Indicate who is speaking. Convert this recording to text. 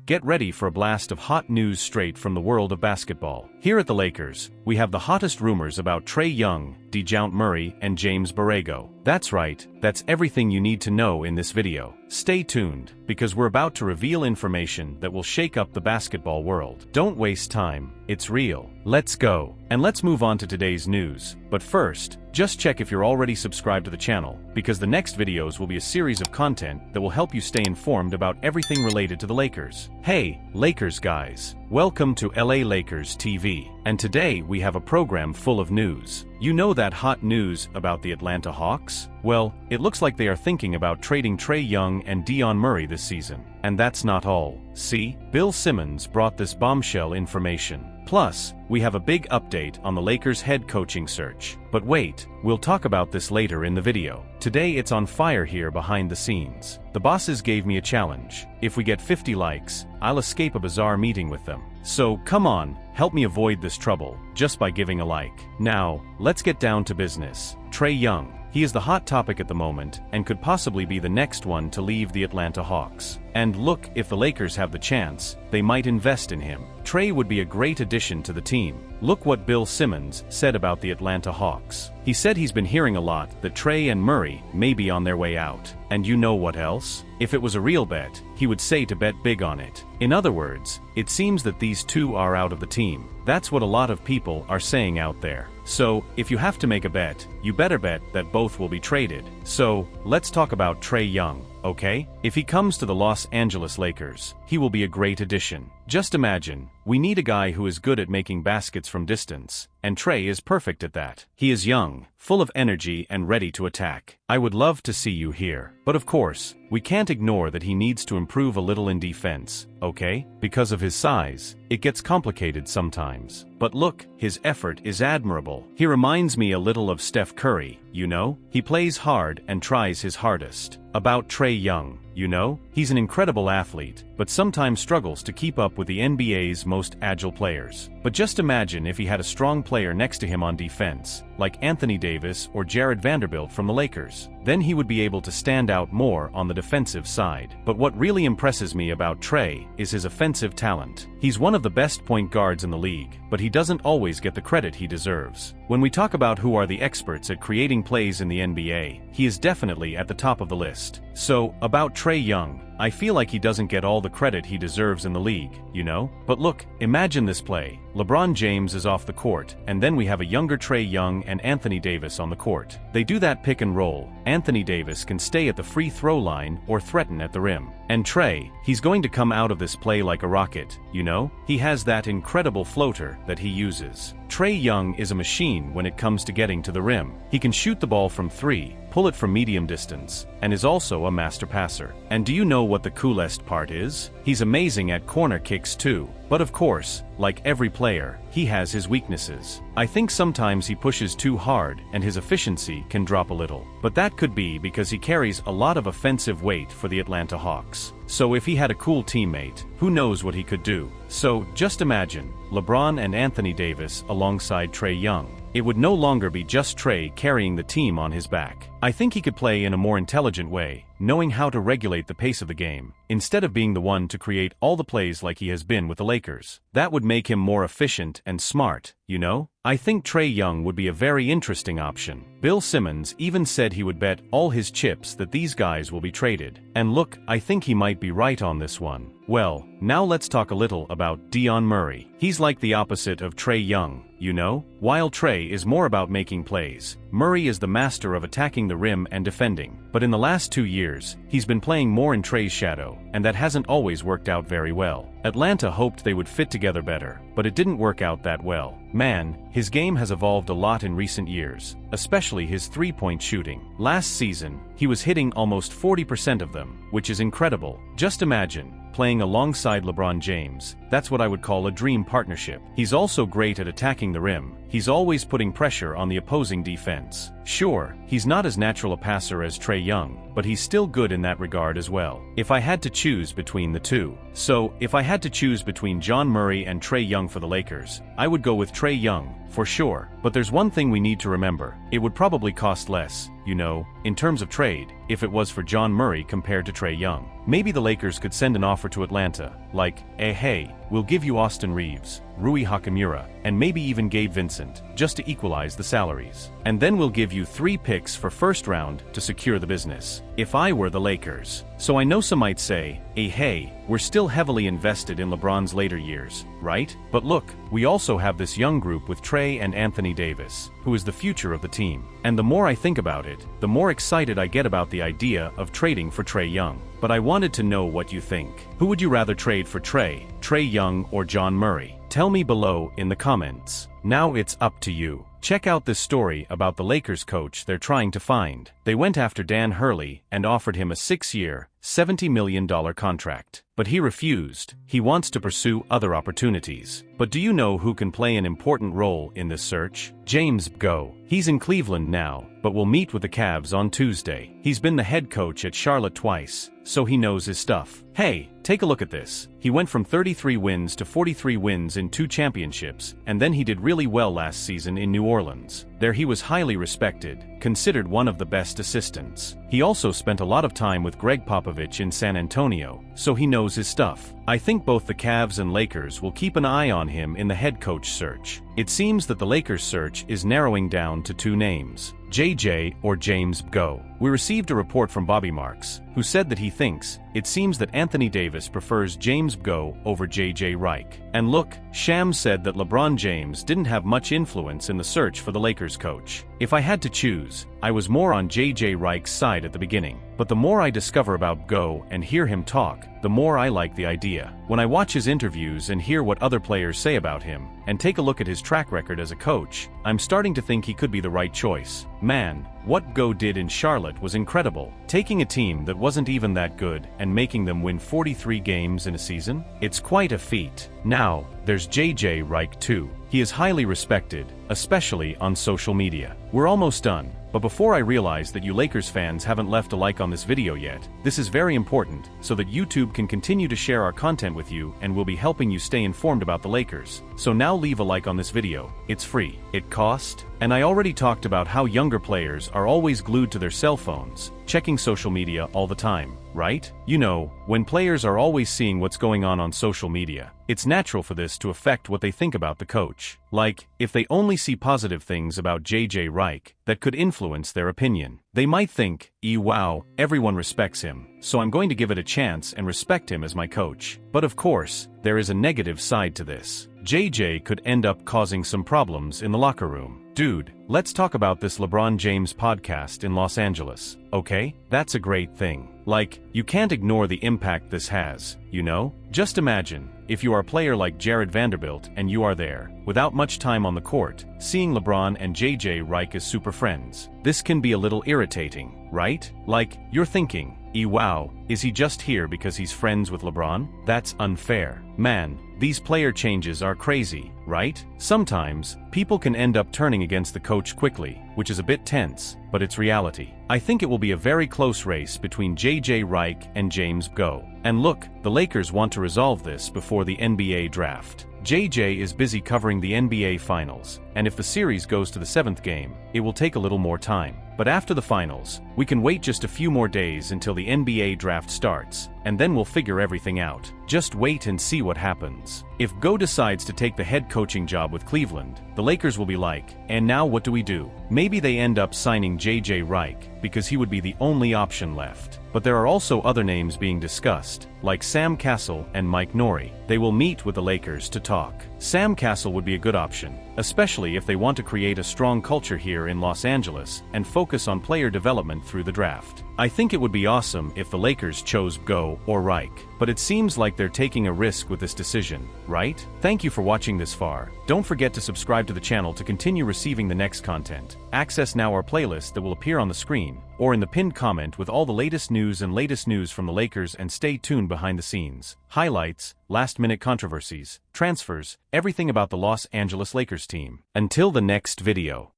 Speaker 1: get ready for a blast of hot news straight from the world of basketball. Here at the Lakers, we have the hottest rumors about Trae Young, Dejounte Murray, and James Borrego. That's right, that's everything you need to know in this video. Stay tuned, because we're about to reveal information that will shake up the basketball world. Don't waste time, it's real. Let's go. And let's move on to today's news. But first, just check if you're already subscribed to the channel, because the next videos will be a series of content that will help you stay informed about everything related to the Lakers. Hey, Lakers guys. Welcome to LA Lakers TV. And today we have a program full of news. You know that hot news about the Atlanta Hawks? Well, it looks like they are thinking about trading Trae Young and Dejounte Murray this season. And that's not all. See, Bill Simmons brought this bombshell information. Plus, we have a big update on the Lakers' head coaching search. But wait, we'll talk about this later in the video. Today it's on fire here behind the scenes. The bosses gave me a challenge. If we get 50 likes, I'll escape a bizarre meeting with them. So, come on, help me avoid this trouble, just by giving a like. Now, let's get down to business. Trae Young. He is the hot topic at the moment, and could possibly be the next one to leave the Atlanta Hawks. And look, if the Lakers have the chance, they might invest in him. Trae would be a great addition to the team. Look what Bill Simmons said about the Atlanta Hawks. He said he's been hearing a lot that Trae and Murray may be on their way out. And you know what else? If it was a real bet, he would say to bet big on it. In other words, it seems that these two are out of the team. That's what a lot of people are saying out there. So, if you have to make a bet, you better bet that both will be traded. So, let's talk about Trae Young, okay? If he comes to the Los Angeles Lakers, he will be a great addition. Just imagine, we need a guy who is good at making baskets from distance, and Trae is perfect at that. He is young, full of energy and ready to attack. I would love to see you here. But of course, we can't ignore that he needs to improve a little in defense, okay? Because of his size, it gets complicated sometimes. But look, his effort is admirable. He reminds me a little of Steph Curry, you know? He plays hard and tries his hardest. About Trae Young, you know? He's an incredible athlete, but sometimes struggles to keep up with the NBA's most agile players. But just imagine if he had a strong player next to him on defense, like Anthony Davis or Jared Vanderbilt from the Lakers. Then he would be able to stand out more on the defensive side. But what really impresses me about Trae is his offensive talent. He's one of the best point guards in the league, but he doesn't always get the credit he deserves. When we talk about who are the experts at creating plays in the NBA, he is definitely at the top of the list. So, about Trae Young, I feel like he doesn't get all the credit he deserves in the league, you know? But look, imagine this play. LeBron James is off the court, and then we have a younger Trae Young and Anthony Davis on the court. They do that pick and roll. Anthony Davis can stay at the free throw line or threaten at the rim. And Trae, he's going to come out of this play like a rocket, you know? He has that incredible floater that he uses. Trae Young is a machine when it comes to getting to the rim. He can shoot the ball from three, pull it from medium distance, and is also a master passer. And do you know what the coolest part is? He's amazing at corner kicks too. But of course, like every player, he has his weaknesses. I think sometimes he pushes too hard and his efficiency can drop a little. But that could be because he carries a lot of offensive weight for the Atlanta Hawks. So if he had a cool teammate, who knows what he could do? So just imagine, LeBron and Anthony Davis alongside Trae Young. It would no longer be just Trae carrying the team on his back. I think he could play in a more intelligent way, knowing how to regulate the pace of the game, instead of being the one to create all the plays like he has been with the Lakers. That would make him more efficient and smart, you know? I think Trae Young would be a very interesting option. Bill Simmons even said he would bet all his chips that these guys will be traded. And look, I think he might be right on this one. Well, now let's talk a little about Dejounte Murray. He's like the opposite of Trae Young, you know? While Trae is more about making plays, Murray is the master of attacking the rim and defending. But in the last 2 years, he's been playing more in Trae's shadow, and that hasn't always worked out very well. Atlanta hoped they would fit together better, but it didn't work out that well. Man, his game has evolved a lot in recent years, especially his three-point shooting. Last season, he was hitting almost 40% of them, which is incredible. Just imagine, playing alongside LeBron James. That's what I would call a dream partnership. He's also great at attacking the rim. He's always putting pressure on the opposing defense. Sure, he's not as natural a passer as Trae Young, but he's still good in that regard as well. If I had to choose between the two. So, if I had to choose between Dejounte Murray and Trae Young for the Lakers, I would go with Trae Young, for sure. But there's one thing we need to remember. It would probably cost less, you know, in terms of trade, if it was for Dejounte Murray compared to Trae Young. Maybe the Lakers could send an offer to Atlanta, like, hey, we'll give you Austin Reeves, Rui Hachimura, and maybe even Gabe Vincent, just to equalize the salaries. And then we'll give you 3 picks for first round to secure the business. If I were the Lakers. So I know some might say, hey, we're still heavily invested in LeBron's later years, right? But look, we also have this young group with Trae and Anthony Davis, who is the future of the team. And the more I think about it, the more excited I get about the idea of trading for Trae Young. But I wanted to know what you think. Who would you rather trade for Trae Young or John Murray? Tell me below in the comments. Now it's up to you. Check out this story about the Lakers coach they're trying to find. They went after Dan Hurley and offered him a 6-year, $70 million contract. But he refused. He wants to pursue other opportunities. But do you know who can play an important role in this search? James Borrego. He's in Cleveland now, but will meet with the Cavs on Tuesday. He's been the head coach at Charlotte twice, so he knows his stuff. Hey, take a look at this. He went from 33 wins to 43 wins in 2 championships, and then he did really well last season in New Orleans. There he was highly respected, considered one of the best assistants. He also spent a lot of time with Greg Popovich in San Antonio, so he knows his stuff. I think both the Cavs and Lakers will keep an eye on him in the head coach search. It seems that the Lakers search is narrowing down to 2 names, JJ or James Borrego. We received a report from Bobby Marks, who said that he thinks it seems that Anthony Davis prefers James Borrego over JJ Redick. And look, Shams said that LeBron James didn't have much influence in the search for the Lakers coach. If I had to choose, I was more on JJ Redick's side at the beginning. But the more I discover about Borrego and hear him talk, the more I like the idea. When I watch his interviews and hear what other players say about him, and take a look at his track record as a coach, I'm starting to think he could be the right choice. Man, what Borrego did in Charlotte was incredible. Taking a team that wasn't even that good and making them win 43 games in a season? It's quite a feat. Now, there's JJ Redick too. He is highly respected, especially on social media. We're almost done. But before I realize that you Lakers fans haven't left a like on this video yet, this is very important, so that YouTube can continue to share our content with you and will be helping you stay informed about the Lakers. So now leave a like on this video. It's free. It cost? And I already talked about how younger players are always glued to their cell phones, checking social media all the time, right? You know, when players are always seeing what's going on social media, it's natural for this to affect what they think about the coach. Like, if they only see positive things about JJ Redick, that could influence their opinion. They might think, wow, everyone respects him, so I'm going to give it a chance and respect him as my coach. But of course, there is a negative side to this. JJ could end up causing some problems in the locker room. Dude, let's talk about this LeBron James podcast in Los Angeles, okay? That's a great thing. Like, you can't ignore the impact this has, you know? Just imagine, if you are a player like Jared Vanderbilt and you are there, without much time on the court, seeing LeBron and JJ Redick as super friends. This can be a little irritating, right? Like, you're thinking, wow, is he just here because he's friends with LeBron? That's unfair. Man, these player changes are crazy, right? Sometimes, people can end up turning against the coach quickly, which is a bit tense, but it's reality. I think it will be a very close race between JJ Redick and James Borrego. And look, the Lakers want to resolve this before the NBA draft. JJ is busy covering the NBA Finals, and if the series goes to the 7th game, it will take a little more time. But after the finals, we can wait just a few more days until the NBA draft starts, and then we'll figure everything out. Just wait and see what happens. If Borrego decides to take the head coaching job with Cleveland, the Lakers will be like, and now what do we do? Maybe they end up signing JJ Redick, because he would be the only option left. But there are also other names being discussed, like Sam Cassell and Mike Norrie. They will meet with the Lakers to talk. Sam Cassell would be a good option, especially if they want to create a strong culture here in Los Angeles and focus on player development through the draft. I think it would be awesome if the Lakers chose Borrego or Redick, but it seems like they're taking a risk with this decision, right? Thank you for watching this far. Don't forget to subscribe to the channel to continue receiving the next content. Access now our playlist that will appear on the screen, or in the pinned comment with all the latest news from the Lakers, and stay tuned behind the scenes. Highlights, last-minute controversies, transfers, everything about the Los Angeles Lakers team. Until the next video.